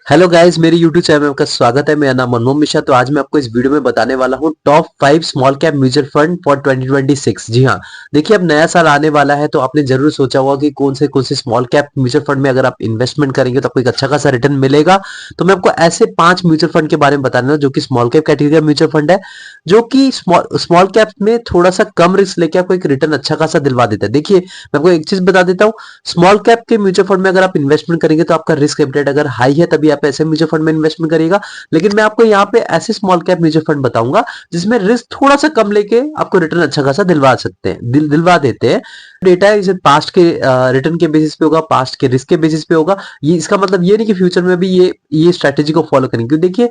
Hello guys, मेरे YouTube channel में आपका स्वागत है। मेरा नाम मनमोहन मिश्रा। तो आज मैं आपको इस वीडियो में बताने वाला हूँ top 5 small cap mutual fund for 2026। जी हाँ, देखिए अब नया साल आने वाला है तो आपने जरूर सोचा होगा कि कौन से स्मॉल कैप म्यूचुअल फंड में अगर आप इन्वेस्टमेंट करेंगे तो आपको एक अच्छा खासा रिटर्न मिलेगा। तो मैं आपको ऐसे 5 म्यूचुअल फंड के बारे में बताने वाला हूं, जो कि स्मॉल कैप कैटेगरी का म्यूचुअल फंड है, जो कि स्मॉल कैप में थोड़ा सा कम रिस्क लेके आपको एक रिटर्न अच्छा खासा दिलवा देता है। देखिए मैं आपको एक चीज बता देता हूँ, स्मॉल कैप के म्यूचुअल फंड में अगर आप इन्वेस्टमेंट करेंगे तो आपका रिस्क एपेटाइट अगर हाई है तभी आप ऐसे म्यूचुअल फंड में इन्वेस्टमेंट करिएगा। लेकिन मैं आपको यहाँ पे ऐसे स्मॉल कैप म्यूचुअल फंड बताऊंगा जिसमें रिस्क थोड़ा सा कम लेके आपको रिटर्न अच्छा खासा दिलवा सकते हैं, दिलवा देते हैं। डेटा है इसे पास्ट के रिटर्न के बेसिस पे होगा, पास्ट के रिस्क के बेसिस पे होगा। ये इसका मतलब ये नहीं कि फ्यूचर में भी ये स्ट्रेटेजी को फॉलो करेंगे, क्योंकि देखिए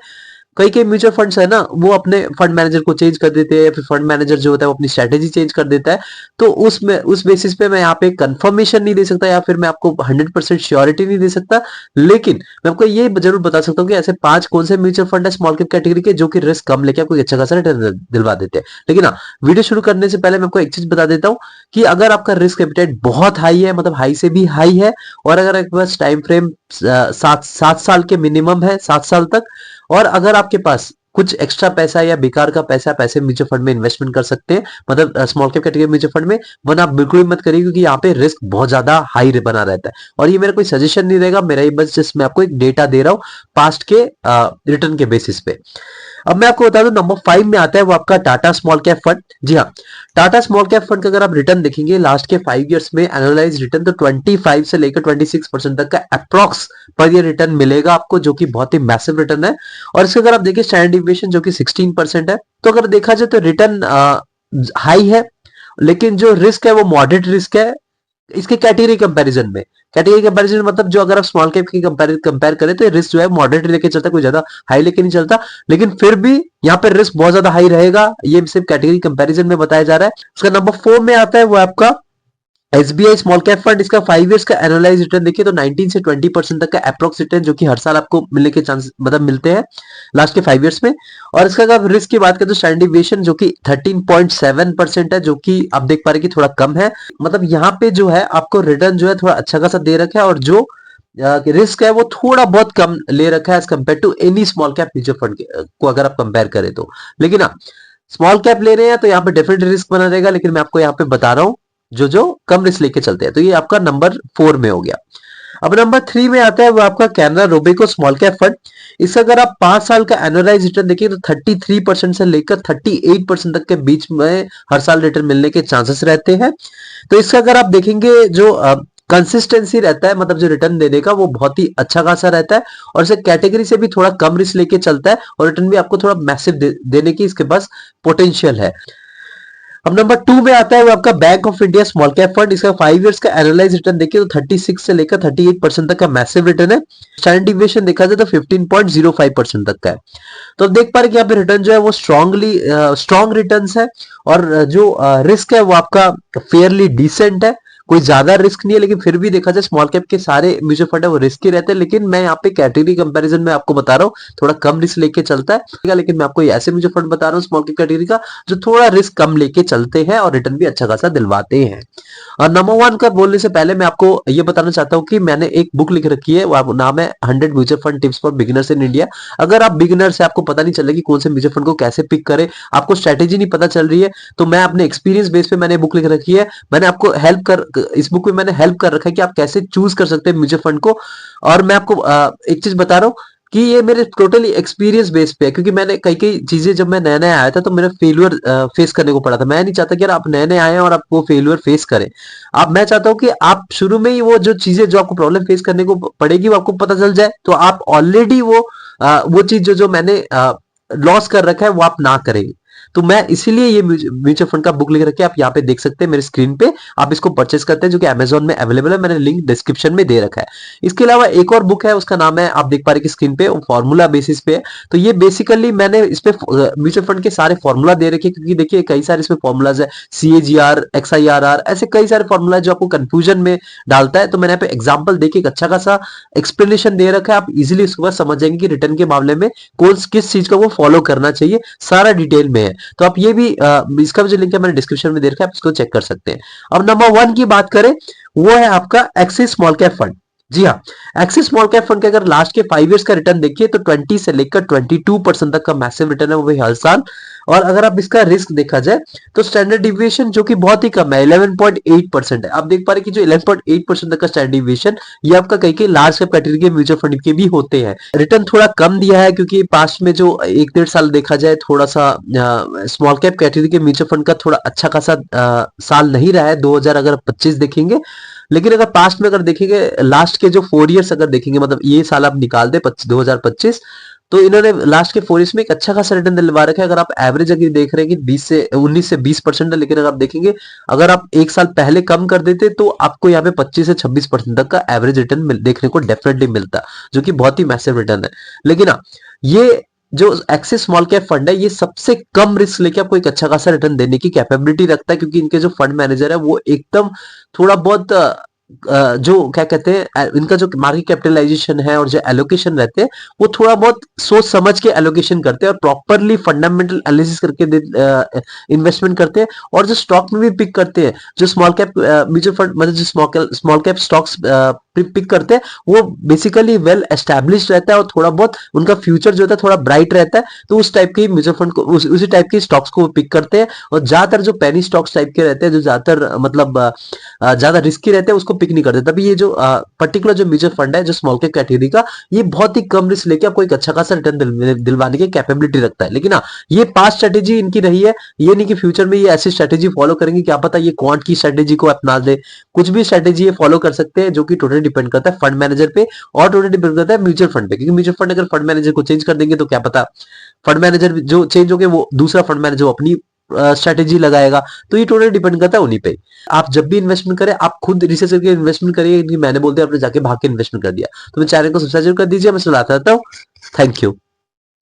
कई कई म्यूचुअल फंड्स है ना, वो अपने फंड मैनेजर को चेंज कर देते हैं या फिर फंड मैनेजर जो होता है वो अपनी स्ट्रेटेजी चेंज कर देता है। तो उस बेसिस पे मैं यहाँ पे कंफर्मेशन नहीं दे सकता या फिर मैं आपको 100% श्योरिटी नहीं दे सकता। लेकिन मैं आपको ये जरूर बता सकता हूँ कि ऐसे 5 कौन से म्यूचुअल फंड है स्मॉल कैप कैटेगरी के जो कि रिस्क कम लेके आपको अच्छा खासा रिटर्न दिलवा देते हैं। लेकिन हाँ, वीडियो शुरू करने से पहले मैं आपको एक चीज बता देता हूँ कि अगर आपका रिस्क एपेटाइट बहुत हाई है, मतलब हाई से भी हाई है, और अगर आपके पास टाइम फ्रेम 7 साल के मिनिमम है, 7 साल तक, और अगर आपके पास कुछ एक्स्ट्रा पैसा या बेकार का पैसा पैसे म्यूचुअल फंड में इन्वेस्टमेंट कर सकते हैं, मतलब small cap category mutual fund में, वरना आप बिल्कुल भी मत करिए, क्योंकि यहाँ पे रिस्क बहुत ज्यादा हाई बना रहता है। और ये मेरा कोई सजेशन नहीं रहेगा, मेरा ये बस जस्ट मैं आपको एक डेटा दे रहा हूँ पास्ट के रिटर्न के बेसिस पे। अब मैं आपको बता दूं, नंबर 5 में आता है वो आपका टाटा स्मॉल कैप फंड। जी हाँ, टाटा स्मॉल कैप फंड का अगर आप रिटर्न देखेंगे लास्ट के 5 इयर्स में एनालाइज रिटर्न, तो 25 से लेकर 26% तक का अप्रॉक्स पर ईयर रिटर्न मिलेगा आपको, जो कि बहुत ही मैसिव रिटर्न है। और इसके अगर आप देखिए स्टैंडर्ड डिविएशन जो कि 16% है, तो अगर देखा जाए तो रिटर्न हाई है, लेकिन जो रिस्क है वो मॉडरेट रिस्क है इसके कैटेगरी कंपैरिजन मतलब जो अगर आप स्मॉल कैप की कंपेयर करें तो रिस्क जो है मॉडरेट लेके चलता है, कोई ज्यादा हाई लेके नहीं चलता। लेकिन फिर भी यहाँ पे रिस्क बहुत ज्यादा हाई रहेगा, ये सिर्फ कैटेगरी कंपैरिजन में बताया जा रहा है। उसका नंबर 4 में आता है वो आपका एसबीआई स्मॉल कैप फंड। इसका 5 इयर्स का एनालाइज रिटर्न देखिए तो 19 से 20% तक का अप्रोक्स रिटर्न, जो कि हर साल आपको मिलने के चांस मतलब मिलते हैं लास्ट के 5 इयर्स में। और इसका अगर रिस्क की बात करें तो स्टैंडर्ड डिविएशन जो कि 13.7% है, जो कि आप देख पा रहे कि थोड़ा कम है। मतलब यहाँ पे जो है आपको रिटर्न जो है थोड़ा अच्छा खासा दे रखा है, और जो रिस्क है वो थोड़ा बहुत कम ले रखा है as compare to any small cap mutual fund को अगर आप कंपेयर करें तो। लेकिन हाँ, स्मॉल कैप ले रहे हैं तो यहाँ पे डेफिनेट रिस्क बना रहेगा, लेकिन मैं आपको यहाँ पे बता रहा हूँ जो जो कम रिस्क लेके चलते हैं। तो ये आपका नंबर 4 में हो गया। अब नंबर 3 में आता है वो आपका Canara Robeco small cap fund. इसका अगर आप 5 साल का एनुअलाइज रिटर्न देखिए तो 33% से लेकर 38% तक के बीच में हर साल रिटर्न मिलने के चांसेस रहते हैं। तो इसका अगर आप देखेंगे जो कंसिस्टेंसी रहता है, मतलब जो रिटर्न देने का वो बहुत ही अच्छा खासा रहता है, और इसे कैटेगरी से भी थोड़ा कम रिस्क लेके चलता है, और रिटर्न भी आपको थोड़ा मैसिव देने की इसके पास पोटेंशियल है। अब नंबर 2 में आता है वो आपका bank of India small cap fund. इसका 5 इयर्स का एनालाइज रिटर्न देखिए तो 36 से लेकर 38% तक का मैसिव रिटर्न है। स्टैंडर्ड डिविएशन देखा जाए तो 15.05% तक का है। तो आप देख पा रहे हैं कि यहाँ पे रिटर्न जो है वो स्ट्रॉन्ग रिटर्न है, और जो रिस्क है वो आपका फेयरली डिसेंट है, कोई ज्यादा रिस्क नहीं है। लेकिन फिर भी देखा जाए स्मॉल कैप के सारे म्यूचुअल फंड है वो रिस्की रहते हैं, लेकिन मैं यहाँ पे कैटेगरी कंपैरिजन में आपको बता रहा हूँ थोड़ा कम रिस्क लेके चलता है। लेकिन मैं आपको ऐसे म्यूचुअल फंड बता रहा हूँ स्मॉल कैप कैटेगरी का जो थोड़ा रिस्क कम लेके चलते हैं और रिटर्न भी अच्छा खासा दिलवाते हैं। और नंबर 1 का बोलने से पहले मैं आपको ये बताना चाहता हूँ कि मैंने एक बुक लिख रखी है, वो नाम है 100 mutual fund tips for beginners in India. अगर आप बिगिनर से आपको पता नहीं चल रहा कि कौन से म्यूचुअल फंड को कैसे पिक करें, आपको स्ट्रेटेजी नहीं पता चल रही है, तो मैं अपने एक्सपीरियंस बेस पे मैंने बुक लिख रखी है। मैंने आपको हेल्प कर इस बुक में मैंने हेल्प कर रखा है कि आप कैसे चूज कर सकते हैं म्यूचुअल फंड को। और मैं आपको एक चीज बता रहा हूँ कि ये मेरे टोटली एक्सपीरियंस बेस पे है, क्योंकि मैंने कई कई चीजें जब मैं नया नया आया था तो मेरा फेलियर फेस करने को पड़ा था। मैं नहीं चाहता कि यार आप नए नए आए हैं और आप वो फेलियर फेस करें। आप मैं चाहता हूँ कि आप शुरू में ही वो जो चीजें जो आपको प्रॉब्लम फेस करने को पड़ेगी वो आपको पता चल जाए, तो आप ऑलरेडी वो चीज जो जो मैंने लॉस कर रखा है वो आप ना करें। तो मैं इसीलिए ये म्यूचुअल फंड का बुक लिख रखे आप यहाँ पे देख सकते हैं मेरे स्क्रीन पे, आप इसको परचेस करते हैं, जो कि अमेजोन में अवेलेबल है, मैंने लिंक डिस्क्रिप्शन में दे रखा है। इसके अलावा एक और बुक है, उसका नाम है आप देख पा रहे कि स्क्रीन पे, वो फॉर्मूला बेसिस पे है। तो ये बेसिकली मैंने इस पे म्यूचुअल फंड के सारे फॉर्मूला दे रखे, क्योंकि देखिए कई सारे इसमें फॉर्मूलाज है, CAGR, XIRR, ऐसे कई सारे फॉर्मूला जो आपको कंफ्यूजन में डालता है। तो मैंने यहाँ पे एग्जाम्पल देखिए एक अच्छा खासा एक्सप्लेनेशन दे रखा है, आप इजिली उसके बाद समझ जाएंगे कि रिटर्न के मामले में कौन किस चीज का वो फॉलो करना चाहिए, सारा डिटेल में है। तो आप ये भी इसका भी जो लिंक है मैंने डिस्क्रिप्शन में दे रखा है, आप इसको चेक कर सकते हैं। अब नंबर 1 की बात करें, वो है आपका एक्सिस स्मॉल कैप फंड। जी हाँ, एक्सिस स्मॉल कैप फंड के अगर लास्ट के 5 इयर्स का रिटर्न देखिए तो 20 से लेकर 22% तक का मैसिव रिटर्न है वो भी हर साल। और अगर आप इसका रिस्क देखा जाए तो स्टैंडर्ड डिविएशन जो कि बहुत ही कम है 11.8% है। आप देख पा रहे कि जो 11.8% तक का स्टैंडर्ड डिविएशन ये आपका कई लार्ज कैप कैटेगरी के म्यूचुअल फंड के भी होते हैं। रिटर्न थोड़ा कम दिया है क्योंकि पास्ट में जो 1 डेढ़ साल देखा जाए थोड़ा सा स्मॉल कैप कैटेगरी के म्यूचुअल फंड का थोड़ा अच्छा खासा साल नहीं रहा है 2000 अगर 25 देखेंगे। लेकिन अगर पास्ट में अगर देखेंगे लास्ट के जो 4 इयर्स अगर देखेंगे मतलब ये साल आप निकाल दे 2025 तो इन्होंने लास्ट के 4 इयर्स में एक अच्छा खासा रिटर्न दिलवा रखा है। अगर आप एवरेज अगर देख रहे हैं कि 19 से 20% है, लेकिन अगर आप देखेंगे अगर आप एक साल पहले कम कर देते तो आपको यहाँ पे 25 से 26% तक का एवरेज रिटर्न देखने को डेफिनेटली मिलता, जो कि बहुत ही मैसिव रिटर्न है। लेकिन हाँ, ये जो एक्सिस स्मॉल कैप फंड है ये सबसे कम रिस्क लेके आपको एक अच्छा खासा रिटर्न देने की कैपेबिलिटी रखता है, क्योंकि इनके जो फंड मैनेजर है वो एकदम थोड़ा बहुत जो क्या कहते हैं इनका जो मार्केट कैपिटलाइजेशन है और जो एलोकेशन रहते हैं वो थोड़ा बहुत सोच समझ के एलोकेशन करते हैं और प्रॉपरली फंडामेंटल एनालिसिस करके इन्वेस्टमेंट करते हैं। और जो स्टॉक में भी पिक करते हैं, जो स्मॉल कैप म्यूचुअल फंड मतलब जो स्मॉल कैप स्टॉक्स पिक करते हैं वो बेसिकली वेल एस्टैब्लिश रहता है और थोड़ा बहुत उनका फ्यूचर जो होता है थोड़ा ब्राइट रहता है। तो उस टाइप के म्यूचुअल फंड को उसी टाइप के स्टॉक्स को पिक करते हैं। और ज्यादातर जो पेनी स्टॉक्स टाइप के रहते हैं जो ज्यादातर मतलब ज्यादा रिस्की रहते हैं उसको पिक नहीं करते। तभी ये जो पर्टिकुलर जो म्यूचुअल फंड है जो स्मॉल कैप कैटेगरी का ये बहुत ही कम रिस्क लेके आपको एक अच्छा खासा रिटर्न दिलवाने की कैपेबिलिटी रखता है। लेकिन हाँ, ये पास्ट स्ट्रेटेजी इनकी रही है, ये नहीं कि फ्यूचर में ये ऐसी स्ट्रेटेजी फॉलो करेंगे, क्या पता ये क्वांट की स्ट्रेटेजी को अपना दे। कुछ भी स्ट्रेटेजी ये फॉलो कर सकते हैं, जो कि टोटली डिपेंड करता है फंड मैनेजर पे और टोटली डिपेंड करता है म्यूचुअल फंड पे। क्योंकि म्यूचुअल फंड अगर फंड मैनेजर को चेंज कर देंगे तो क्या पता फंड मैनेजर जो चेंज हो गए वो दूसरा फंड मैनेजर अपनी स्ट्रेटेजी लगाएगा। तो ये टोटली डिपेंड करता है उन्हीं पे। आप जब भी इन्वेस्टमेंट करें आप खुद रिसर्च करके इन्वेस्टमेंट करिए, मैंने बोल दिया आपने जाके भाग के इन्वेस्टमेंट कर दिया। तो मेरे चैनल को सब्सक्राइब कर दीजिए, मैं सुनाता रहता हूँ। Thank you.